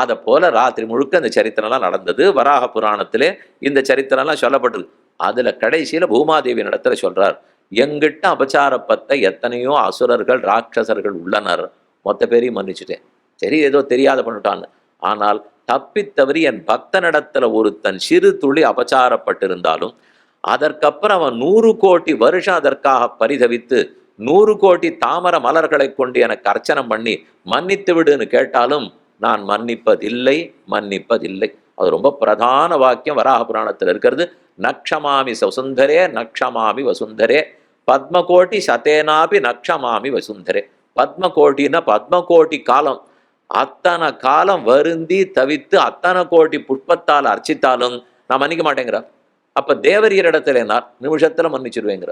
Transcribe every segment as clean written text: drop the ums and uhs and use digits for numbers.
அதை போல ராத்திரி முழுக்க இந்த சரித்திரம்லாம் நடந்தது. வராக புராணத்திலே இந்த சரித்திரம்லாம் சொல்லப்பட்டிருக்கு. அதுல கடைசியில பூமாதேவி இடத்துல சொல்றார், எங்கிட்ட அபச்சாரப்பட்ட எத்தனையோ அசுரர்கள் ராட்சசர்கள் உள்ளனர், மொத்த பேரையும் மன்னிச்சுட்டேன். சரி ஏதோ தெரியாத பண்ணிட்டான்னு. ஆனால் தப்பித்தவறி என் பக்தனிடத்துல ஒருத்தன் சிறு துளி அபச்சாரப்பட்டிருந்தாலும் அதற்கப்புறம் அவன் 100 கோடி வருஷம் அதற்காக பரிதவித்து 100 கோடி தாமர மலர்களை கொண்டு எனக்கு அர்ச்சனம் பண்ணி மன்னித்து விடுன்னு கேட்டாலும் நான் மன்னிப்பதில்லை, மன்னிப்பதில்லை. அது ரொம்ப பிரதான வாக்கியம் வராக புராணத்தில் இருக்கிறது. நக்ஷமாமி வசுந்தரே, நக்ஷமாமி வசுந்தரே, பத்மகோட்டி சதேனாபி நக்ஷமாமி வசுந்தரே. பத்மகோட்டின்னா பத்மகோட்டி காலம், அத்தனை காலம் வருந்தி தவித்து அத்தனை கோடி புஷ்பத்தால் அர்ச்சித்தாலும் நான் மன்னிக்க மாட்டேங்கிறார். அப்ப தேவரியர் இடத்துல என்ன நிமிஷத்துல மன்னிச்சிருவேங்கிற.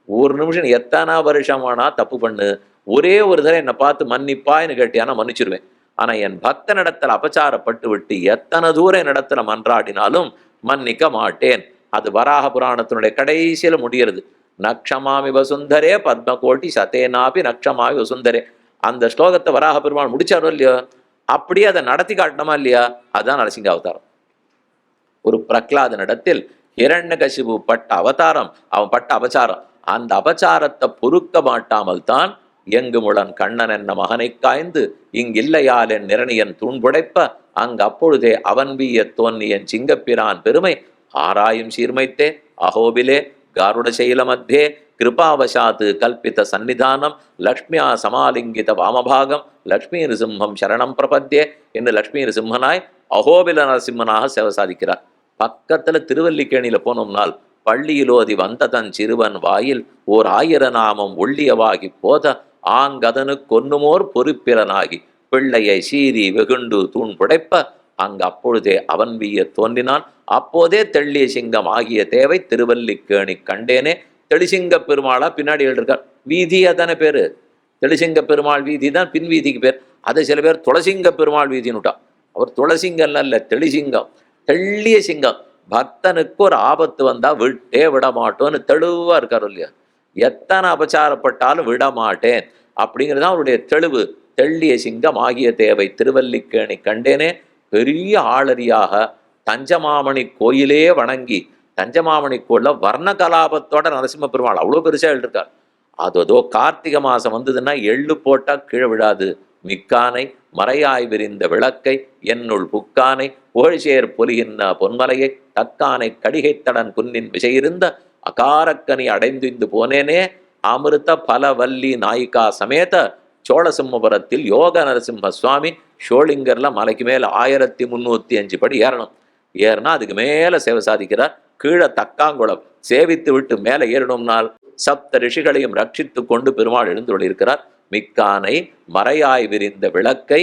ஒரு நிமிஷம் எத்தனை வருஷமானா தப்பு பண்ணு, ஒரே ஒரு தடவை என்னை பார்த்து மன்னிப்பான்னு கேட்டியானா மன்னிச்சிருவேன். ஆனா என் பக்தனிடத்துல அபச்சாரப்பட்டு விட்டு எத்தனை தூரம் என்னிடத்துல மன்றாடினாலும் மன்னிக்க மாட்டேன். அது வராக புராணத்தினுடைய கடைசியில முடிகிறது. நக்ஷமாமி வசுந்தரே பத்மகோட்டி சதேனாபி நக்ஷமாமி வசுந்தரே. அந்த ஸ்லோகத்தை வராக பெருமாள் முடிச்சாரோ இல்லையோ, அப்படியே அதை நடத்தி காட்டணுமா இல்லையா? அதுதான் நரசிங்க அவதாரம். ஒரு பிரகலாதனிடத்தில் ஹிரண்யகசிபு பட்ட அவதாரம், அவன் பட்ட அபச்சாரம், அந்த அபச்சாரத்தை பொறுக்க மாட்டாமல் தான் எங்கு முழன் கண்ணன் என்ன மகனை காய்ந்து இங்கில்லையால் என் நிரணியன் தூண்புடைப்ப அங்கு அப்பொழுதே அவன் வீய தோன்னியன் சிங்கப்பிரான் பெருமை ஆராயும் சீர்மைத்தே அகோபிலே காருட சைல மத்தியே கிருபாவசாத்து கல்பித்த சந்நிதானம் லக்ஷ்மியா சமாலிங்கித வாமபாகம் லக்ஷ்மி நிருசிம்மம் சரணம் பிரபத்தியே என்று லக்ஷ்மி நிருசிம்மனாய் அகோபில நரசிம்மனாக சேவை சாதிக்கிறார். பக்கத்துல திருவல்லிக்கேணியில போனோம்னால் பள்ளியிலோதி வந்த தன் சிறுவன் வாயில் ஓர் 1000 நாமம் ஒள்ளியவாகி போத ஆங்கதனு கொன்னுமோர் பொறுப்பிரனாகி பிள்ளையை சீறி வெகுண்டு தூண் புடைப்ப அங்கு அப்பொழுதே அவன் வீய தோன்றினான் அப்போதே தெள்ளிய சிங்கம் ஆகிய தேவை திருவல்லிக்கேணி கண்டேனே. தெளிசிங்க பெருமாளா பின்னாடி எழுதிருக்கார். வீதி அதான பேரு, தெளிசிங்க பெருமாள் வீதி தான் பின் வீதிக்கு பேர். அதை சில பேர் துளசிங்க பெருமாள் வீதினுட்டா. அவர் துளசிங்கம்ல இல்ல, தெளிசிங்கம், தெள்ளிய சிங்கம். பக்தனுக்கு ஒரு ஆபத்து வந்தா விட்டே விட மாட்டோன்னு தெளிவா இருக்காரு இல்லையா? எத்தனை அபச்சாரப்பட்டாலும் விட மாட்டேன் அப்படிங்கிறது அவருடைய தெளிவு. தெள்ளிய சிங்கம் ஆகிய தேவை திருவல்லிக்கேணி கண்டேனே. பெரிய ஆளரியாக தஞ்சமாமணி கோயிலே வணங்கி, தஞ்சமாமணி கோயில வர்ண கலாபத்தோட நரசிம்ம பெருமாள் அவ்வளோ பெருசா எழுதிருக்கார். அதோ கார்த்திகை மாசம் வந்ததுன்னா எள்ளு போட்டா கீழே விழாது. மிக்கானை மறையாய் விரிந்த விளக்கை என்னுள் புக்கானை புகழ்சேர் பொலிகின்ற பொன்மலையை தக்கானை கடிகைத்தடன் குன்னின் விசையிருந்த அகாரக்கனி அடைந்து போனேனே. அமிர்த பலவல்லி நாயிகா சமேத சோழசிம்மபுரத்தில் யோக நரசிம்ம சுவாமி ஷோலிங்கர்ல மலைக்கு மேல 1305 படி ஏறணும். ஏறினா அதுக்கு மேல சேவை சாதிக்கிறார். கீழே தக்காங்குளம் சேவித்து விட்டு மேலே ஏறணும்னால் சப்த ரிஷிகளையும் ரட்சித்து கொண்டு பெருமாள் எழுந்துள்ளிருக்கிறார். மிக்கானை மறையாய் விரிந்த விளக்கை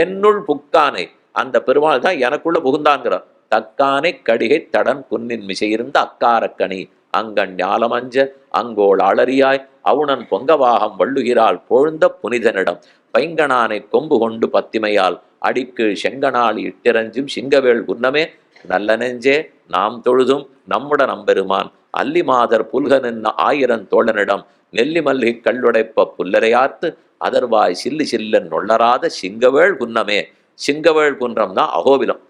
என்னுள் புக்கானை, அந்த பெருமாள் தான் எனக்குள்ள புகுந்தான்கிறார். தக்கானை கடிகை தடன் குன்னின் மிசையிருந்த அக்காரக்கணி அங்கண் ஞாலமஞ்ச அங்கோள் ஆளரியாய் அவுணன் பொங்கவாகம் வள்ளுகிறாள் பொழுந்த புனிதனிடம் பைங்கனானை கொம்பு கொண்டு பத்திமையால் அடிக்கு செங்கனாளி இட்டிரஞ்சும் சிங்கவேள் குன்னமே. நல்ல நெஞ்சே நாம் தொழுதும் நம்முடன் நம்பெருமான் அல்லி மாதர் புல்கனின் 1000 தோழனிடம் நெல்லி மல்லிகை கல்லுடைப்ப புல்லரையார்த்து அதர்வாய் சில்லு சில்லன் நொள்ளராத சிங்கவேள் குன்னமே. சிங்கவேள் குன்றம் தான் அகோபிலம்.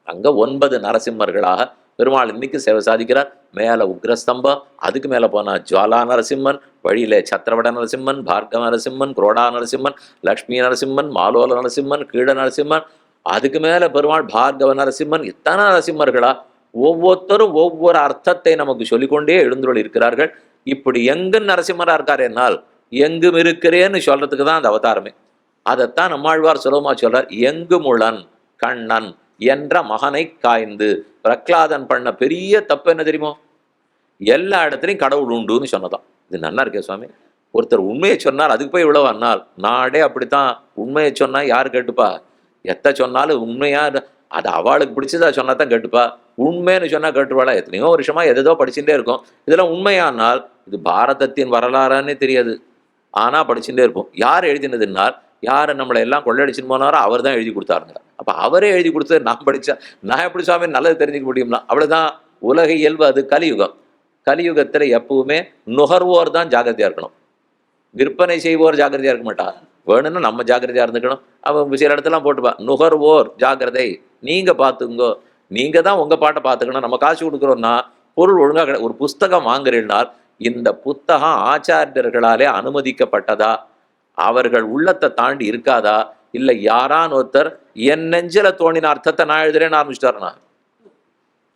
அங்க 9 நரசிம்மர்களாக பெருமாள் இன்னைக்கு சேவை சாதிக்கிறார். மேல உக்ரஸ்தம்பம், அதுக்கு மேல போனா ஜுவாலா நரசிம்மன், வழியில சத்திரவட நரசிம்மன், பார்கவ நரசிம்மன், குரோடா நரசிம்மன், லக்ஷ்மி நரசிம்மன், மாலோல நரசிம்மன், கீழ நரசிம்மன், அதுக்கு மேல பெருமாள் பார்கவ நரசிம்மன். இத்தனை நரசிம்மர்களா? ஒவ்வொருத்தரும் ஒவ்வொரு அர்த்தத்தை நமக்கு சொல்லிக்கொண்டே எழுந்துள்ள இருக்கிறார்கள். இப்படி எங்கு நரசிம்மரா இருக்கார் என்னால் எங்கும் இருக்கிறேன்னு சொல்றதுக்கு தான் அந்த அவதாரமே. அதைத்தான் நம்மாழ்வார் சுலபமா சொல்றார். எங்கு முழன் கண்ணன் என்ற மகனை காய்ந்து. பிரகலாதன் பண்ண பெரிய தப்பு என்ன தெரியுமோ? எல்லா இடத்துலையும் கடவுள் உண்டுன்னு சொன்னதான். இது நல்லா இருக்கே சுவாமி. ஒருத்தர் உண்மையை சொன்னார், அதுக்கு போய் இவ்வளவு அண்ணால் நாடே அப்படித்தான். உண்மையை சொன்னா யாரு கேட்டுப்பா? எத்த சொன்னாலும் உண்மையா அது அவளுக்கு பிடிச்சதா சொன்னா தான் கேட்டுப்பா. உண்மைன்னு சொன்னா கேட்டுவாளா? எத்தனையோ வருஷமா எதோ படிச்சுட்டே இருக்கும். இதெல்லாம் உண்மையானால் இது பாரதத்தின் வரலாறானே தெரியாது, ஆனா படிச்சுட்டே இருப்போம். யார் எழுதினதுனால் யாரை நம்மளை எல்லாம் கொள்ளடிச்சுன்னு போனாரோ அவர் தான் எழுதி கொடுத்தாருங்க. அப்ப அவரே எழுதி கொடுத்தது நான் படிச்சா நான் எப்படி சுவாமி நல்லது தெரிஞ்சுக்க முடியும்னா? அவ்வளவுதான் உலக இயல்பு. அது கலியுகம். கலியுகத்துல எப்பவுமே நுகர்வோர் தான் ஜாகிரதையா இருக்கணும், விற்பனை செய்வோர் ஜாகிரதையா இருக்க மாட்டார். வேணும்னா நம்ம ஜாக்கிரதையா இருந்துக்கணும். அவன் சில இடத்துலாம் போட்டுப்பா, நுகர்வோர் ஜாக்கிரதை, நீங்க பார்த்துங்கோ, நீங்க தான் உங்க பாட்டை பார்த்துக்கணும். நம்ம காசு கொடுக்குறோம்னா பொருள் ஒழுங்கா ஒரு புஸ்தகம் வாங்குறீனால் இந்த புத்தகம் ஆச்சாரியர்களாலே அனுமதிக்கப்பட்டதா, அவர்கள் உள்ளத்தை தாண்டி இருக்காதா, இல்லை யாரான் ஒருத்தர் என் நெஞ்சில தோணின அர்த்தத்தை நான் எழுதுறேன்னு ஆரம்பிச்சிட்டாருண்ணா.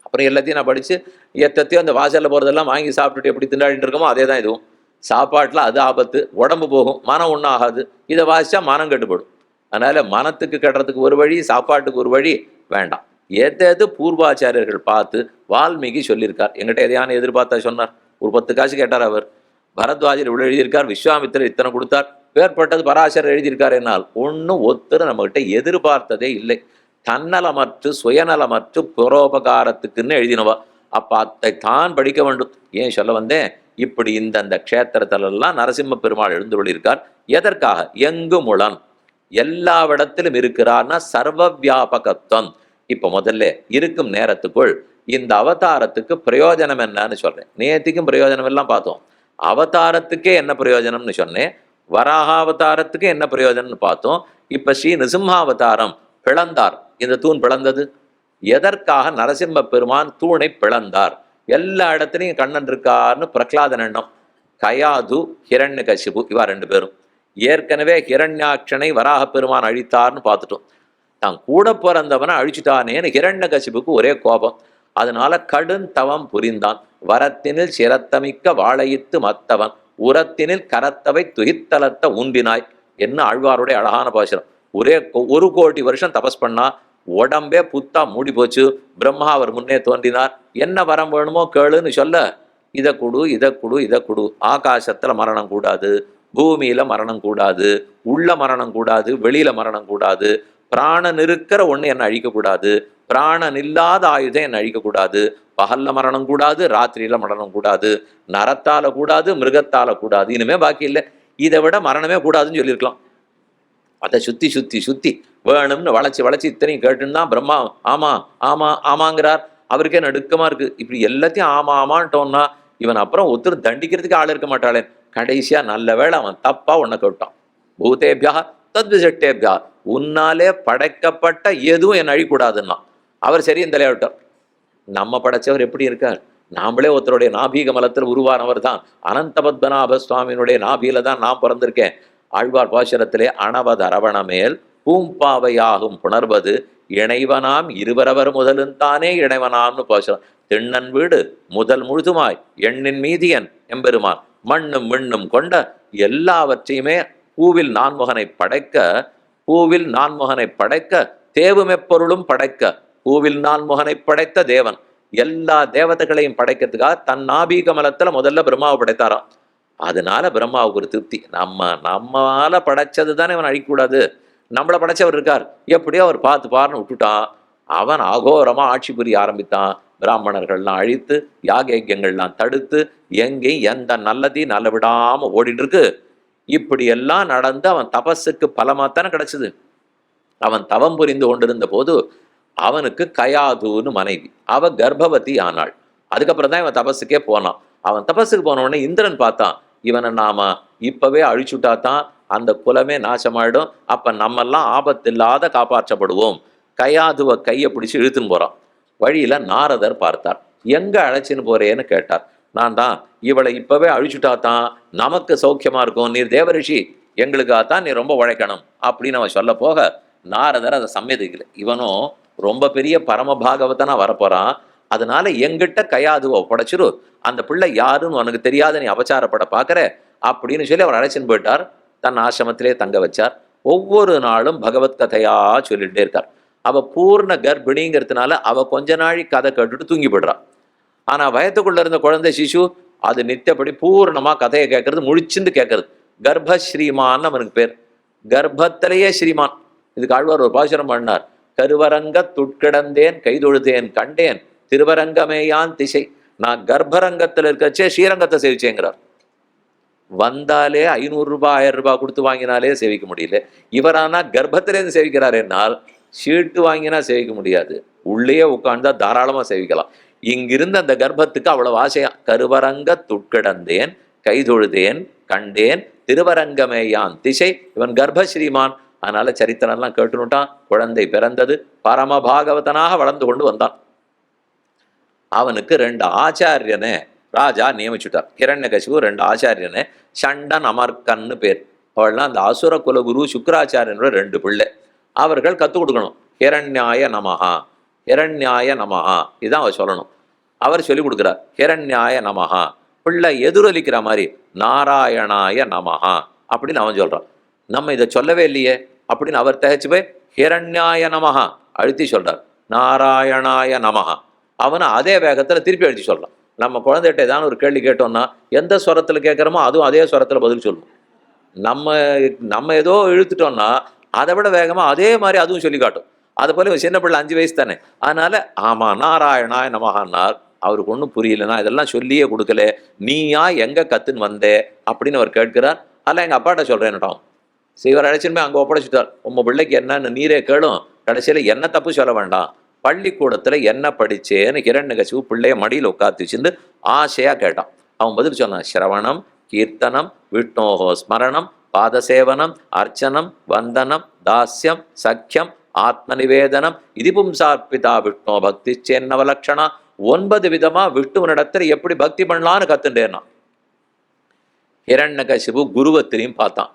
அப்புறம் எல்லாத்தையும் நான் படித்து எத்தையும் அந்த வாசலில் போகிறதெல்லாம் வாங்கி சாப்பிட்டுட்டு எப்படி திண்டாடிட்டு இருக்கோமோ அதே தான் இதுவும். சாப்பாட்டில் அது ஆபத்து, உடம்பு போகும், மனம் ஒன்றும் ஆகாது. இதை வாசித்தா மனம் கெட்டுப்படும். அதனால் மனத்துக்கு கட்டுறதுக்கு ஒரு வழி, சாப்பாட்டுக்கு ஒரு வழி வேண்டாம். எது பூர்வாச்சாரியர்கள் பார்த்து வால்மீகி சொல்லியிருக்கார். எங்கிட்ட எதையான எதிர்பார்த்தா சொன்னார்? ஒரு 10 காசு கேட்டார் அவர். பரத்வாஜர் இவ்வளோ எழுதியிருக்கார், விஸ்வாமித்திரர் இத்தனை கொடுத்தார், பேர்பட்டது பராசரர் எழுதியிருக்கார். என்னால் ஒன்றும் ஒருத்தர் நம்மகிட்ட எதிர்பார்த்ததே இல்லை. தன்னலமற்று சுயநலமற்று புரோபகாரத்துக்குன்னு எழுதினவா. அப்ப அத்தை தான் படிக்க வேண்டும். ஏன் சொல்ல வந்தேன், இப்படி இந்த க்ஷேத்திரத்திலெல்லாம் நரசிம்ம பெருமாள் எழுந்துள்ளிருக்கார். எதற்காக? எங்கு முளன், எல்லாவிடத்திலும் இருக்கிறார்னா சர்வ வியாபகத்துவம். இப்ப முதல்ல இருக்கும் நேரத்துக்குள் இந்த அவதாரத்துக்கு பிரயோஜனம் என்னன்னு சொல்றேன். நேத்திக்கும் பிரயோஜனம் எல்லாம் பார்த்தோம். அவதாரத்துக்கே என்ன பிரயோஜனம்னு சொன்னேன், வராகாவதாரத்துக்கு என்ன பிரயோஜனம்னு பார்த்தோம். இப்ப ஸ்ரீ நிருசிம்ஹாவதாரம் பிளந்தார். இந்த தூண் பிளந்தது எதற்காக? நரசிம்ம பெருமான் தூணை பிளந்தார். எல்லா இடத்துலையும் கண்ணன் இருக்கார்னு பிரகலாதன் எண்ணம். கயாது ஹிரண்யகசிபு இவா 2 பேரும் ஏற்கனவே ஹிரண்யாட்சனை வராக பெருமான் அழித்தார்னு பார்த்துட்டோம். தான் கூட பிறந்தவனை அழிச்சுட்டானேன்னு ஹிரண்யகசிபுக்கு ஒரே கோபம். அதனால கடும் தவம் புரிந்தான். வரத்தினில் சிரத்தமிக்க வாழையித்து மத்தவன் உரத்தினில் கரத்தவை துகித்தலத்த ஊன்பினாய் என்ன ஆழ்வாருடைய அழகான பாசுரம். ஒரே 1 கோடி வருஷம் தபஸ் பண்ணா, உடம்பே புத்தா மூடி போச்சு. பிரம்மா அவர் முன்னே தோன்றினார். என்ன வரம் வேணுமோ கேளுன்னு சொல்ல, இதை கொடு இதை கொடு இதை கொடு. ஆகாசத்துல மரணம் கூடாது, பூமியில மரணம் கூடாது, உள்ள மரணம் கூடாது, வெளியில மரணம் கூடாது, பிராணன் இருக்கிற ஒண்ணு என்ன அழிக்கக்கூடாது, பிராணன் இல்லாத ஆயுதம் என்ன அழிக்கக்கூடாது, பகல்ல மரணம் கூடாது, ராத்திரியில மரணம் கூடாது, நரத்தால கூடாது, மிருகத்தால கூடாது, இனிமே பாக்கி இல்லை. இதை விட மரணமே கூடாதுன்னு சொல்லியிருக்கலாம். அதை சுத்தி சுத்தி சுத்தி வேணும்னு வளைச்சி வளைச்சி இத்தனையும் கேட்டுன்னு தான் பிரம்மா ஆமா ஆமா ஆமாங்கிறார். அவருக்கே நடுக்கமா இருக்கு. இப்படி எல்லாத்தையும் ஆமா ஆமான்ட்டோம்னா இவன் அப்புறம் ஒருத்தர் தண்டிக்கிறதுக்கு ஆள் இருக்க மாட்டாளே. கடைசியா நல்ல வேளை அவன் தப்பா உன்னை கேட்டான். பூதேபியா தத்விசட்டேபியா, உன்னாலே படைக்கப்பட்ட எதுவும் என்னை அழிக்கூடாதுன்னா அவர் சரியும் தலையாவிட்டார். நம்ம படைச்சவர் எப்படி இருக்கார்? நாமளே ஒருத்தருடைய நாபீக மலத்தில் உருவானவர் தான். அனந்த பத்மநாப சுவாமியினுடைய நாபியில தான் நான் பிறந்திருக்கேன். ஆழ்வார் பாசுரத்திலே அணவத அரவணமேல் பூம்பாவையாகும் புணர்வது இணைவனாம் இருவரவர் முதலும் தானே இணைவனாம்னு பாசுரம். திண்ணன் வீடு முதல் முழுதுமாய் எண்ணின் மீதியன் எம்பெருமான் மண்ணும் விண்ணும் கொண்ட எல்லாவற்றையுமே பூவில் நான்முகனை படைக்க, பூவில் நான்முகனை படைக்க தேவுமெப்பொருளும் படைக்க, பூவில் நான்முகனை படைத்த தேவன் எல்லா தேவதைகளையும் படைக்கிறதுக்காக தன் நாபீக மலத்துல முதல்ல பிரம்மாவை படைத்தாராம். அதனால பிரம்மாவுக்கு ஒரு திருப்தி, நம்மால படைச்சது தானே அவன் அழிக்கக்கூடாது, நம்மளை படைச்சவர் இருக்கார், எப்படியோ அவர் பார்த்து பாருன்னு விட்டுட்டான். அவன் அகோரமா ஆட்சி புரிய ஆரம்பித்தான். பிராமணர்கள்லாம் அழித்து யாகயங்கள்லாம் தடுத்து எங்கேயும் எந்த நல்லதையும் நல்ல விடாம ஓடிட்டு இருக்கு. இப்படி எல்லாம் நடந்து அவன் தபஸுக்கு பலமாத்தானே கிடைச்சது. அவன் தவம் புரிந்து கொண்டிருந்த போது அவனுக்கு கயாதுன்னு மனைவி, அவ கர்ப்பவதி ஆனாள். அதுக்கப்புறம் தான் இவன் தபஸுக்கே போனான். அவன் தபஸுக்கு போன உடனே இந்திரன் பார்த்தான், இவனை நாம இப்பவே அழிச்சுட்டா தான் அந்த குலமே நாசமாயிடும், அப்ப நம்மெல்லாம் ஆபத்தில்லாத காப்பாற்றப்படுவோம். கயாதுவ கையை பிடிச்சு இழுத்துன்னு போறான். வழியில நாரதர் பார்த்தார். எங்க அழைச்சின்னு போறேன்னு கேட்டார். நான் தான் இவளை இப்பவே அழிச்சுட்டா தான் நமக்கு சௌக்கியமா இருக்கும், நீர் தேவரிஷி, எங்களுக்காகத்தான் நீ ரொம்ப உழைக்கணும் அப்படின்னு அவன் சொல்ல போக நாரதர் அதை சம்மதிக்கல. இவனும் ரொம்ப பெரிய பரம பாகவத்தனா வரப்போறான், அதனால எங்கிட்ட கயாதுவ படைச்சிரு, அந்த பிள்ளை யாருன்னு உனக்கு தெரியாத நீ அபச்சாரப்பட பாக்குற அப்படின்னு சொல்லி அவர் அழைச்சின்னு போயிட்டார். தன் ஆசிரமத்திலே தங்க வச்சார். ஒவ்வொரு நாளும் பகவத்கதையா சொல்லிட்டே இருக்கார். அவ பூர்ண கர்ப்பிணிங்கிறதுனால அவ கொஞ்ச நாளை கதை கேட்டுட்டு தூங்கி போடுறான். ஆனா வயத்துக்குள்ள இருந்த குழந்தை சிசு அது நித்தியப்படி பூர்ணமா கதையை கேட்கறது, முழிச்சுட்டு கேட்கறது. கர்ப்பஸ்ரீமான் அவனுக்கு பேர். கர்ப்பத்திலேயே ஸ்ரீமான். இதுக்கு ஆழ்வார் ஒரு பாசுரம் பண்ணார். கருவரங்க துட்கிடந்தேன் கைதொழுதேன் கண்டேன் திருவரங்கமேயான் திசை. நான் கர்ப்பரங்கத்தில் இருக்கச்சே ஸ்ரீரங்கத்தை சேவிச்சேங்கிறார். வந்தாலே 500 ரூபாய் 1000 ரூபாய் கொடுத்து வாங்கினாலே சேவிக்க முடியல. இவரானா கர்ப்பத்திலேருந்து சேவிக்கிறார். என்னால் சீட்டு வாங்கினா சேவிக்க முடியாது, உள்ளே உட்கார்ந்தா தாராளமா சேவிக்கலாம். இங்கிருந்து அந்த கர்ப்பத்துக்கு அவ்வளவு ஆசையா. கருவரங்க துட்கிடந்தேன் கைதொழுதேன் கண்டேன் திருவரங்கமேயான் திசை, இவன் கர்ப்பஸ்ரீமான். அதனால சரித்திரம்லாம் கேட்டுனுட்டான். குழந்தை பிறந்தது, பரம பாகவதனாக வளர்ந்து கொண்டு வந்தான். அவனுக்கு 2 ஆச்சாரியனை ராஜா நியமிச்சுட்டார். ஹிரண்யகசிபு 2 ஆச்சாரியனை, சண்டன் அமர்கன்னு பேர். அவள்லாம் அந்த அசுர குலகுரு சுக்கராச்சாரியனோட 2 பிள்ளை. அவர்கள் கற்றுக் கொடுக்கணும். ஹிரண்யாய நமஹா, ஹிரண்யாய நமஹா, இதான் அவர் சொல்லணும். அவர் சொல்லிக் கொடுக்குறார். ஹிரண்யாய நமஹா, பிள்ளை எதிரொலிக்கிற மாதிரி நாராயணாய நமஹா அப்படின்னு அவன் சொல்றான். நம்ம இதை சொல்லவே இல்லையே அப்படின்னு அவர் தகச்சு போய் ஹிரண்யாய நமஹா அழுத்தி சொல்றார். நாராயணாய நமஹா அவனை அதே வேகத்துல திருப்பி அழுத்தி சொல்றான். நம்ம குழந்தைகிட்ட ஏதாவது ஒரு கேள்வி கேட்டோம்னா எந்த ஸ்வரத்துல கேட்குறோமோ அதுவும் அதே ஸ்வரத்துல பதில் சொல்லும். நம்ம நம்ம ஏதோ இழுத்துட்டோம்னா அதை விட வேகமா அதே மாதிரி அதுவும் சொல்லி காட்டும். அது போல சின்ன பிள்ளை 5 வயசு தானே. அதனால ஆமா நாராயணாய நமஹான்னார். அவருக்கு ஒன்றும் புரியலன்னா இதெல்லாம் சொல்லியே கொடுக்கல, நீயா எங்க கத்துன்னு வந்தே அப்படின்னு அவர் கேட்கிறார். அல்ல எங்க அப்பாட்ட சொல்றேன்னுட்டோம். இவர் அழைச்சின்னு அங்கே ஒப்படைச்சிட்டார். உங்க பிள்ளைக்கு என்னன்னு நீரே கேளும், கடைசியில என்ன தப்பு சொல்ல வேண்டாம், பள்ளிக்கூடத்துல என்ன படிச்சேன்னு ஹிரண்யகசிபு பிள்ளைய மடியில் உட்காந்து வச்சிருந்து ஆசையா கேட்டான். அவன் பதில் சொன்னான். ஸ்ரவணம், கீர்த்தனம், விஷ்ணோஹோ ஸ்மரணம், பாதசேவனம், அர்ச்சனம், வந்தனம், தாஸ்யம், சக்கியம், ஆத்ம நிவேதனம், இது பும்சார்பிதா விஷ்ணோ பக்தி சேன்னவலட்சணா. 9 விதமா விஷ்ணுவனிடத்துல எப்படி பக்தி பண்ணலான்னு கத்துட்டேன்னா. ஹிரண்யகசிபு குருவை திரும்பி பார்த்தான்.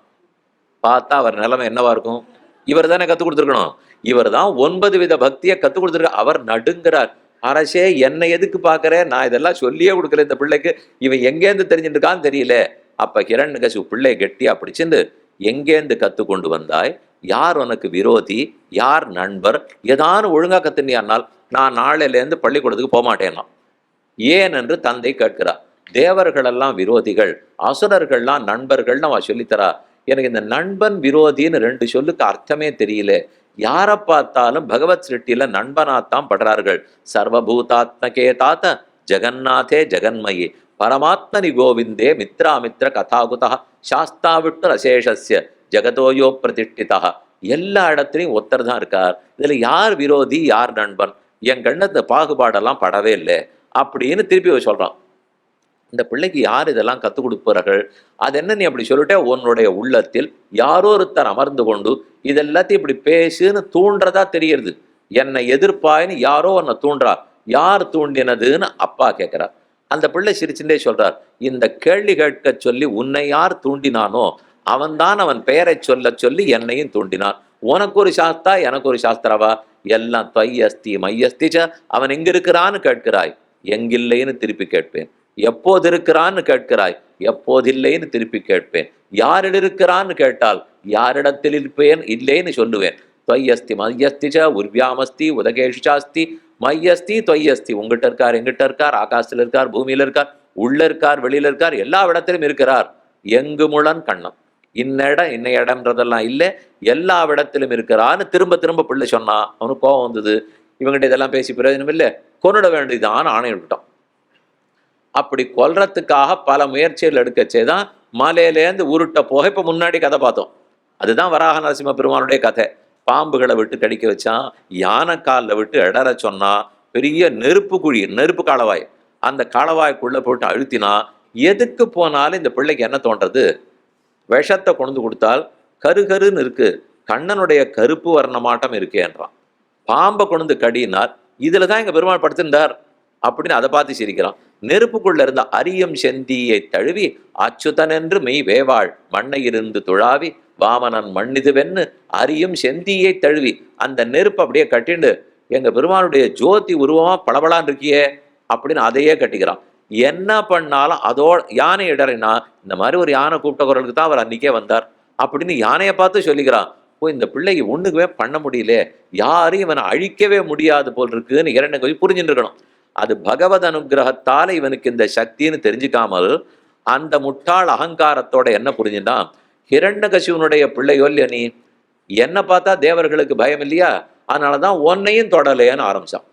பார்த்தா அவர் நிலைமை என்னவா இருக்கும்? இவர் தானே கற்றுக் கொடுத்துருக்கணும். இவர் தான் 9 வித பக்தியை கற்றுக் கொடுத்துருக்க. அவர் நடுங்கிறார். அரசே என்னை எதுக்கு பார்க்கற, நான் இதெல்லாம் சொல்லியே கொடுக்கல இந்த பிள்ளைக்கு, இவன் எங்கேருந்து தெரிஞ்சுட்டு இருக்கான்னு தெரியல. அப்ப ஹிரண்யகசிபு பிள்ளை கெட்டியா பிடிச்சிருந்து, எங்கேருந்து கத்து கொண்டு வந்தாய், யார் உனக்கு விரோதி, யார் நண்பர், ஏதானு ஒழுங்கா கத்துனியானால் நான் நாளையிலேருந்து பள்ளிக்கூடத்துக்கு போக மாட்டேன்னா. ஏன் என்று தந்தை கேட்கிறார். தேவர்களெல்லாம் விரோதிகள், அசுரர்கள்லாம் நண்பர்கள் அவ சொல்லித்தரா. எனக்கு இந்த நண்பன் விரோதின்னு 2 சொல்லுக்கு அர்த்தமே தெரியல. யாரை பார்த்தாலும் பகவத் சிருஷ்டியில நண்பனாத்தான் படுறார்கள். சர்வபூதாத்மகே தாத்த ஜெகநாதே ஜெகன்மயி பரமாத்மனி கோவிந்தே மித்ராமித்ர கதாகுதா சாஸ்தா விட்டு அசேஷஸ்ய ஜெகதோயோ பிரதிஷ்டிதா. எல்லா இடத்துலையும் ஒருத்தர் தான் இருக்கார். இதுல யார் விரோதி யார் நண்பன், என் கண்ணத்தை பாகுபாடெல்லாம் படவே இல்லை அப்படின்னு திருப்பி சொல்றான். இந்த பிள்ளைக்கு யார் இதெல்லாம் கற்றுக் கொடுப்பார்கள்? அது என்ன நீ அப்படி சொல்லிட்டே, உன்னுடைய உள்ளத்தில் யாரோ ஒருத்தர் அமர்ந்து கொண்டு இதெல்லாத்தையும் இப்படி பேசுன்னு தூண்டுறதா தெரியுது. என்னை எதிர்ப்பாயின்னு யாரோ உன்னை தூண்டுறா. யார் தூண்டினதுன்னு அப்பா கேட்கிறார். அந்த பிள்ளை சிரிச்சுட்டே சொல்றார். இந்த கேள்வி கேட்க சொல்லி உன்னை யார் தூண்டினானோ அவன்தான் அவன் பெயரை சொல்ல சொல்லி என்னையும் தூண்டினான். உனக்கு ஒரு சாஸ்தா எனக்கு ஒரு சாஸ்திரவா? எல்லாம் தொய்யஸ்தி மையஸ்திச்ச. அவன் எங்க இருக்கிறான்னு கேட்கிறாய், எங்கில்லைன்னு திருப்பி கேட்பேன். எப்போது இருக்கிறான்னு கேட்கிறாய், எப்போதில்லைன்னு திருப்பி கேட்பேன். யாரிட இருக்கிறான்னு கேட்டால் யாரிடத்தில் இருப்பேன் இல்லைன்னு சொல்லுவேன். தொய்யஸ்தி மையஸ்திச்ச உர்வியாமஸ்தி உதகேஷாஸ்தி மையஸ்தி தொய்யஸ்தி. உங்ககிட்ட இருக்கார், எங்கிட்ட இருக்கார், ஆகாசத்தில் இருக்கார், பூமியில இருக்கார், உள்ள இருக்கார், வெளியில இருக்கார், எல்லா இடத்திலும் இருக்கிறார். எங்கு முழன் கண்ணம், இன்னிடம் இன்ன இடம்ன்றதெல்லாம் இல்லை, எல்லா இடத்திலும் இருக்கிறான்னு திரும்ப திரும்ப பிள்ளை சொன்னா. அவனுக்கு கோபம் வந்தது. இவங்ககிட்ட இதெல்லாம் பேசி பிரயோஜனம் இல்லை, கொன்னுட வேண்டியதான் ஆணை விட்டுட்டான். அப்படி கொல்றதுக்காக பல முயற்சிகள் எடுக்கச்சேதான் மலையிலேருந்து உருட்ட போக இப்ப முன்னாடி கதை பார்த்தோம். அதுதான் வராக நரசிம்ம பெருமானுடைய கதை. பாம்புகளை விட்டு கடிக்க வச்சான், யானை காலில் விட்டு இடற சொன்னா, பெரிய நெருப்பு குழி, நெருப்பு காலவாய், அந்த காலவாய்க்குள்ள போட்டு அழுத்தினா. எதுக்கு போனாலும் இந்த பிள்ளைக்கு என்ன தோன்றது, விஷத்தை கொண்டு கொடுத்தால் கருகருன்னு இருக்கு, கண்ணனுடைய கருப்பு வர்ணமாட்டம் இருக்கேன்றான். பாம்பை கொண்டு கடினார், இதுல தான் எங்க பெருமாள் படுத்திருந்தார் அப்படின்னு அதை பார்த்து சிரிக்கிறான். நெருப்புக்குள்ள இருந்த அரியம் செந்தியை தழுவி அச்சுதன் என்று மெய் வேவாள் மண்ணை இருந்து துழாவி வாமனன் மண்ணிதுவென்னு அரியும் செந்தியை தழுவி அந்த நெருப்பு அப்படியே கட்டிண்டு எங்க பெருமானுடைய ஜோதி உருவமா பளபளான் இருக்கியே அப்படின்னு அதையே கட்டிக்கிறான். என்ன பண்ணாலும் அதோட யானை இடறினா, இந்த மாதிரி ஒரு யானை கூப்பிட்ட குரலுக்கு தான் அவர் அன்னைக்கே வந்தார் அப்படின்னு யானையை பார்த்து சொல்லிக்கிறான். இந்த பிள்ளைக்கு ஒண்ணுக்குமே பண்ண முடியல, யாரையும் இவனை அழிக்கவே முடியாது போல் இருக்குன்னு ஹிரண்யகசிபு புரிஞ்சுட்டு இருக்கணும். அது பகவத் அனுகிரகத்தால இவனுக்கு இந்த சக்தின்னு தெரிஞ்சுக்காமல் அந்த முட்டாள் அகங்காரத்தோட என்ன புரிஞ்சுட்டான், ஹிரண்யகசிபனுடைய பிள்ளையோ இல்லையா நீ, என்ன பார்த்தா தேவர்களுக்கு பயம் இல்லையா, அதனாலதான் உன்னையும் தொடலையான்னு ஆரம்பிச்சான்.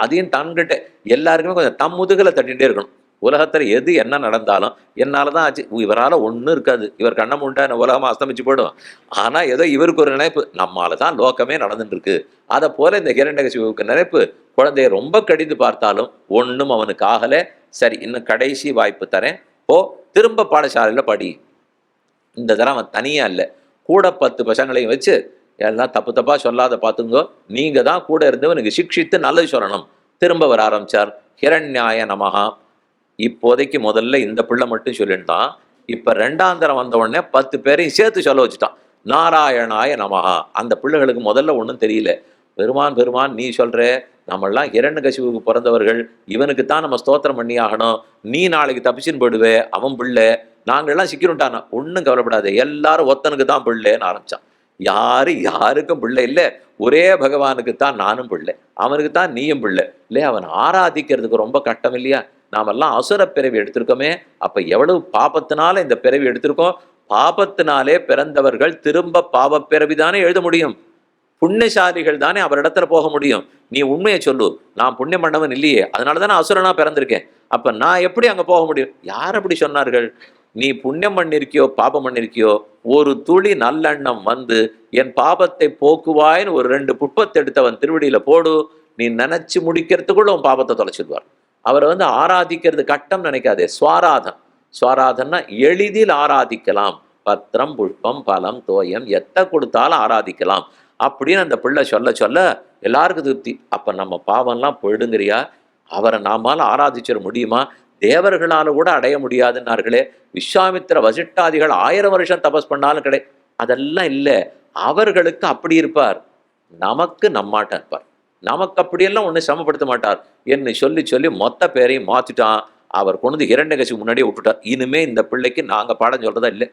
அதையும் தன்கிட்ட எல்லாருக்குமே கொஞ்சம் தம் முதுகலை தட்டிகிட்டே இருக்கணும். உலகத்துல எது என்ன நடந்தாலும் என்னாலதான் ஆச்சு, இவரால் ஒன்றும் இருக்காது, இவர் கண்ணம் உண்டா உலகமா அஸ்தமிச்சு போயிடும். ஆனா ஏதோ இவருக்கு ஒரு நினைப்பு, நம்மாலதான் லோகமே நடந்துட்டு இருக்கு. அதை போல இந்த ஹிரண்யகசிபுவுக்கு நினைப்பு, குழந்தைய ரொம்ப கடிந்து பார்த்தாலும் ஒன்றும் அவனுக்கு ஆகல. சரி, இன்னும் கடைசி வாய்ப்பு தரேன், ஓ திரும்ப பாடசாலையில படி இந்த தடவை அவன் தனியா இல்லை, கூட 10 பசங்களையும் வச்சு எல்லாம் தப்பு தப்பா சொல்லாத பார்த்துங்கோ, நீங்க தான் கூட இருந்தவனுக்கு சிக்ஷித்து நல்லது சொல்லணும். திரும்ப வர ஆரம்பிச்சார். ஹிரண்யாய நமஹா. இப்போதைக்கு முதல்ல இந்த பிள்ளை மட்டும் சொல்லிட்டான். இப்ப 2ஆம் தரம் வந்த உடனே 10 பேரையும் சேர்த்து சொல்ல வச்சுட்டான். நாராயணாய நமஹா. அந்த பிள்ளைகளுக்கு முதல்ல ஒன்றும் தெரியல. பெருமான் பெருமான் நீ சொல்ற, நம்மெல்லாம் ஹிரண்யகசிபுவுக்கு பிறந்தவர்கள், இவனுக்கு தான் நம்ம ஸ்தோத்திரம் பண்ணி ஆகணும், நீ நாளைக்கு தப்பிச்சுன்னு போயிடுவே, அவன் பிள்ளை, நாங்கள்லாம் சிக்கினுட்டானா. ஒன்றும் கவலைப்படாது, எல்லாரும் ஒத்தனுக்கு தான் பிள்ளைன்னு ஆரம்பிச்சான். யாருக்கும் பிள்ளை இல்லை, ஒரே பகவானுக்கு தான் நானும் பிள்ளை, அவனுக்கு தான் நீயும் பிள்ளை இல்லையா? அவன் ஆராதிக்கிறதுக்கு ரொம்ப கஷ்டம் இல்லையா? நாமெல்லாம் அசுர பிறவி எடுத்திருக்கோமே, அப்ப எவ்வளவு பாபத்தினால இந்த பிறவி எடுத்திருக்கோம். பாபத்தினாலே பிறந்தவர்கள் திரும்ப பாவ பிறவிதானே எழுத முடியும். புண்ணியசாலிகள் தானே அவரிடத்துல போக முடியும். நீ உண்மையை சொல்லு, நான் புண்ணியம் பண்ணவன் இல்லையே, அதனாலதானே அசுரனா பிறந்திருக்கேன், அப்ப நான் எப்படி அங்க போக முடியும்? யார் அப்படி சொன்னார்கள்? நீ புண்ணியம் பண்ணிருக்கியோ பாபம் பண்ணிருக்கியோ, ஒரு துளி நல்லெண்ணம் வந்து என் பாபத்தை போக்குவாயின்னு ஒரு 2 புட்பத்தை எடுத்தவன் திருவடியில போடு, நீ நினைச்சு முடிக்கிறதுக்குள்ள உன் பாபத்தை தொலைச்சிடுவார். அவரை ஆராதிக்கிறது கட்டம் நினைக்காதே, ஸ்வாராதம். ஸ்வாராதம்னா எளிதில் ஆராதிக்கலாம். பத்திரம் புஷ்பம் பலம் தோயம் எத்த கொடுத்தாலும் ஆராதிக்கலாம் அப்படின்னு அந்த பிள்ளை சொல்ல சொல்ல எல்லாருக்கும் திருப்தி. அப்ப நம்ம பாவம்லாம் போயிடுங்கிறியா? அவரை நாமால ஆராதிச்சிட முடியுமா? தேவர்களால கூட அடைய முடியாதுன்னார்களே. விஸ்வாமித்திர வசிஷ்டாதிகள் 1000 வருஷம் தபஸ் பண்ணாலும் அதெல்லாம் இல்லை. அவர்களுக்கு அப்படி இருப்பார், நமக்கு நம்மாட்ட இருப்பார். நமக்கு அப்படியெல்லாம் ஒன்றும் சிரமப்படுத்த மாட்டார் என்று சொல்லி சொல்லி மொத்த பேரையும் மாத்திட்டான். அவர் கொண்டு ஹிரண்யகசிபு முன்னாடியே விட்டுட்டார். இனிமே இந்த பிள்ளைக்கு நாங்க பாடம் சொல்றதா இல்லை,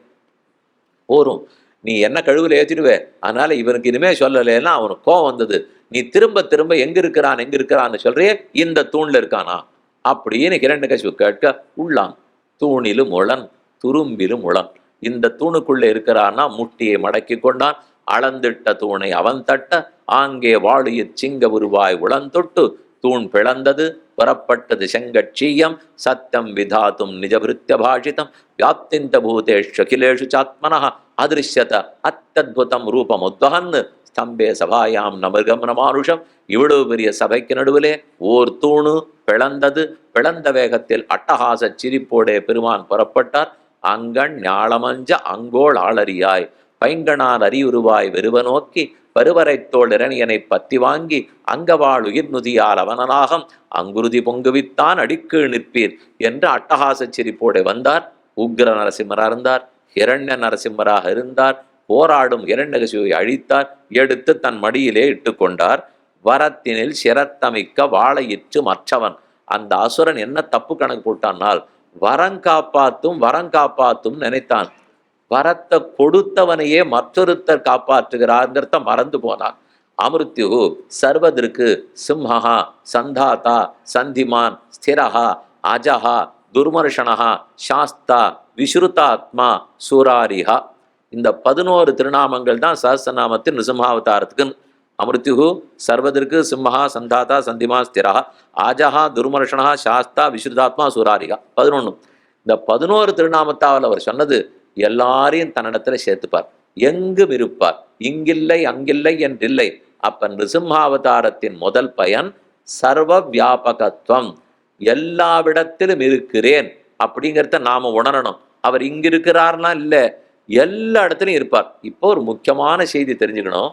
போரும், நீ என்ன கழுவுல ஏற்றிடுவே, அதனால இவனுக்கு இனிமே சொல்லலைன்னா அவனுக்கு கோவம் வந்தது. நீ திரும்ப திரும்ப எங்க இருக்கிறான்னு சொல்றியே, இந்த தூண்ல இருக்கானா அப்படின்னு ஹிரண்யகசிபு கேட்க, உள்ளான் தூணிலும் உளன் துரும்பிலும் உளன். இந்த தூணுக்குள்ள இருக்கிறான்னா முட்டியை மடக்கி கொண்டான். அளந்திட்ட தூணை அவன் தட்ட ஆங்கே வாழிய சிங்க உருவாய் உளந்தொட்டு தூண் பிளந்தது. புறப்பட்டது செங்கட்சீயம் சத்தம் விதாத்தும் நிஜபிருத்திய பாஷிதம் வியாப்திந்த பூதேஷு அகிலேஷு சாத்மனः அதிருஷ்யத அத்தத்புதம் ரூபம் உத்வகன் ஸ்தம்பே சபாயாம் நமிருகம் நமானுஷம். இவ்வளவு பெரிய சபைக்கு நடுவிலே ஓர் தூணு பிளந்தது. பிளந்த வேகத்தில் அட்டகாச சிரிப்போடே பெருமான் புறப்பட்டார். அங்கண் ஞாழமஞ்ச அங்கோள் ஆளறியாய் பைங்கணார் அறிவுருவாய் வெறுவ நோக்கி பருவரைத்தோள் இரணியனை பத்தி வாங்கி அங்கவாள் உயிர் நுதியால் அவனனாகம் அங்குருதி பொங்குவித்தான் அடிக்கீழ் நிற்பீர் என்று அட்டகாச சிரிப்போடு வந்தார். உக்ர நரசிம்மராக இருந்தார், ஹிரண்ய நரசிம்மராக இருந்தார். போராடும் ஹிரண்யகசிபுவை அழித்தார், எடுத்து தன் மடியிலே இட்டு கொண்டார். வரத்தினில் சிரத்தமிக்க வாழையிற்று மற்றவன். அந்த அசுரன் என்ன தப்பு கணக்கு போட்டானால், வரங்காப்பாத்தும் நினைத்தான். வரத்தை கொடுத்தவனையே மற்றொருத்தர் காப்பாற்றுகிறார்ங்கிறத மறந்து போனான். அமிருத்யு சர்வதிற்கு சிம்ஹா சந்தாதா சந்திமான் ஸ்திரஹா அஜஹா துர்மர்ஷனஹா சாஸ்தா விஸ்ருதாத்மா சூராரிஹா. இந்த 11 திருநாமங்கள் தான் சஹஸ்ரநாமத்தின் நிருசிம்ஹாவதாரத்துக்கு. அமிருத்யு சர்வதிற்கு சிம்ஹா சந்தாதா சந்திமா ஸ்திரஹா ஆஜஹா துர்மர்ஷனஹா சாஸ்தா விஸ்ருதாத்மா சூராரிஹா 11. இந்த 11 திருநாமத்தாவில் அவர் சொன்னது எல்லாரையும் தன்னிடத்துல சேர்த்துப்பார், எங்கும் இருப்பார், இங்கில்லை அங்கில்லை என்றில்லை. அப்ப நிருசிம்ஹாவதாரத்தின் முதல் பயன் சர்வ வியாபகத்துவம், எல்லாவிடத்திலும் இருக்கிறேன் அப்படிங்கிறத நாம உணரணும். அவர் இங்க இருக்கிறார்னா இல்லை, எல்லா இடத்துலையும் இருப்பார். இப்போ ஒரு முக்கியமான செய்தி தெரிஞ்சுக்கணும்.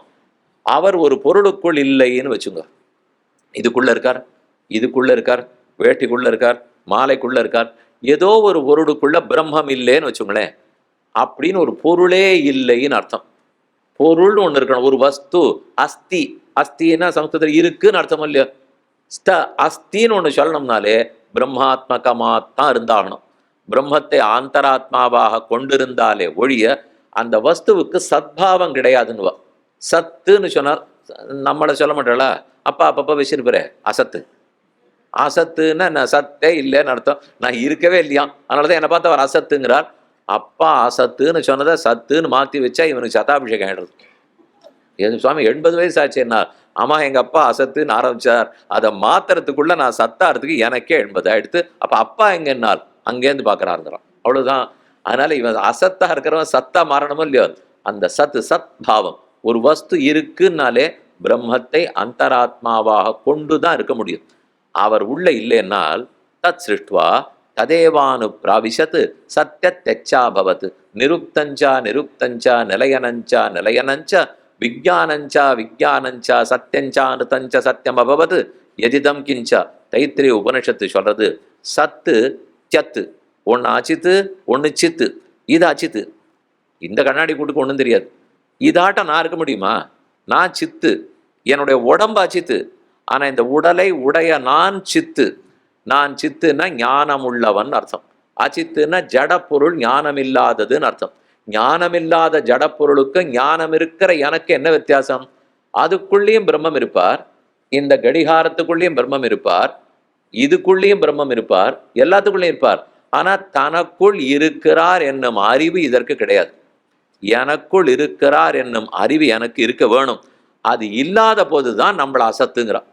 அவர் ஒரு பொருளுக்குள் இல்லைன்னு வச்சுங்க, இதுக்குள்ள இருக்கார், வேட்டிக்குள்ள இருக்கார், மாலைக்குள்ள இருக்கார், ஏதோ ஒரு பொருளுக்குள்ள பிரம்மம் இல்லைன்னு வச்சுங்களேன். அப்படின்னு ஒரு பொருளே இல்லைன்னு அர்த்தம். பொருள்னு ஒண்ணு இருக்கணும், ஒரு வஸ்து. அஸ்தி, அஸ்தின்னா சமஸ்கிருதத்தில் இருக்குன்னு அர்த்தம் இல்லையா? அஸ்தின்னு ஒண்ணு சொல்லணும்னாலே பிரம்மாத்மகமாத்தான் இருந்தாகணும். பிரம்மத்தை ஆந்தராத்மாவாக கொண்டிருந்தாலே ஒழிய அந்த வஸ்துவுக்கு சத்பாவம் கிடையாதுன்னுவா. சத்துன்னு சொன்னார், நம்மளை சொல்ல மாட்டாளா, அப்பப்ப வச்சிருப்பாரு அசத்து. அசத்துன்னா நான் சத்தே இல்லைன்னு அர்த்தம், நான் இருக்கவே இல்லையா, அதனாலதான் என்னை பார்த்து அவர் அசத்துங்கிறார். அப்பா அசத்துன்னு சொன்னதை சத்துன்னு மாற்றி வச்சா இவனுக்கு சதாபிஷேகம் ஆயிடுறது. என் சுவாமி 80 வயசு ஆச்சு என்ன, ஆமா எங்க அப்பா அசத்துன்னு ஆரம்பிச்சார், அதை மாத்துறதுக்குள்ள நான் சத்தாறதுக்கு எனக்கே 80 ஆயிடுத்து. அப்ப அப்பா எங்க என்னால் அங்கேருந்து பார்க்கறாருங்கிறான், அவ்வளவுதான். அதனால இவன் அசத்தா இருக்கிறவன் சத்தா மாறணுமோ இல்லையோ. அந்த சத் பாவம், ஒரு வஸ்து இருக்குன்னாலே பிரம்மத்தை அந்தராத்மாவாக கொண்டுதான் இருக்க முடியும். அவர் உள்ள இல்லைன்னால் தத் சிருஷ்டுவா ததேவானு பிராவிசத் சத்யத்யச்சாபவத் நிருப்தஞ்சா நிருப்தஞ்சா நிலையனஞ்சா நிலையனஞ்ச விஜானஞ்சா விஜானஞ்சா சத்யஞ்சா அனுதஞ்ச சத்தியம் அபவத் எதிதம் கிஞ்ச. தைத்திரிய உபனிஷத்து சொல்றது சத்து சத்து, ஒன்று அச்சித்து ஒன்று சித்து. இது அச்சித்து. இந்த கண்ணாடி கூட்டுக்கு ஒன்றும் தெரியாது. இதாட்டம் நான் இருக்க முடியுமா? நான் சித்து, என்னுடைய உடம்பு அச்சித்து. ஆனா இந்த உடலை உடைய நான் சித்து. நான் சித்துன்னா ஞானம் உள்ளவன் அர்த்தம். அச்சித்துன்னா ஜடப்பொருள் ஞானம் இல்லாததுன்னு அர்த்தம். ஞானமில்லாத ஜடப்பொருளுக்கு ஞானம் இருக்கிற எனக்கு என்ன வித்தியாசம்? அதுக்குள்ளேயும் பிரம்மம் இருப்பார், இந்த கடிகாரத்துக்குள்ளேயும் பிரம்மம் இருப்பார், இதுக்குள்ளேயும் பிரம்மம் இருப்பார், எல்லாத்துக்குள்ளேயும் இருப்பார். ஆனா தனக்குள் இருக்கிறார் என்னும் அறிவு இதற்கு கிடையாது. எனக்குள் இருக்கிறார் என்னும் அறிவு எனக்கு இருக்க வேணும். அது இல்லாத போதுதான் நம்மளை அசத்துங்கிறான்.